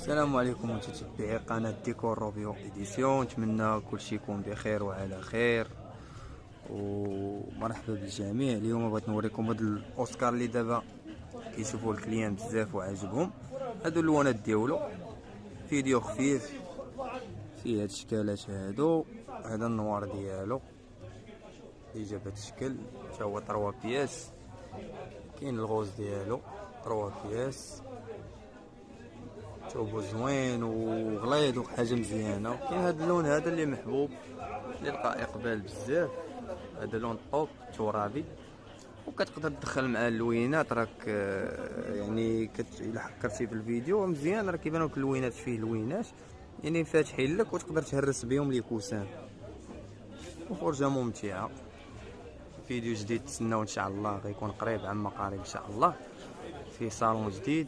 السلام عليكم متتبعي قناة ديكور روبيو إديسيون. نتمنى كلشي يكون بخير وعلى خير ومرحبا بالجميع. اليوم بغيت نوريكم هاد الاوسكار اللي دابا كيشوفوا الكليان بزاف وعاجبهم. هادو اللوانات ديالو فيديو خفيف فيه هاد الشكالات هادو. هذا النوار ديالو اللي جاب هاد الشكل تا هو 3 بياس. كاين الغوز ديالو 3 بياس، شوفو زوين وغليظ وحاجه مزيانه. وكاين هذا اللون هذا اللي محبوب اللي لقى اقبال بزاف، هذا لون طوب ترابي وكتقدر تدخل مع اللوينات. راك يعني الا حكرتي في الفيديو مزيان راه كيبانو لك اللوينات فيه لوينات يعني فاتحين لك وتقدر تهرس بهم لي كوسان وفرجه ممتعه. فيديو جديد تسناو ان شاء الله، غيكون قريب عما قريب ان شاء الله في صالون جديد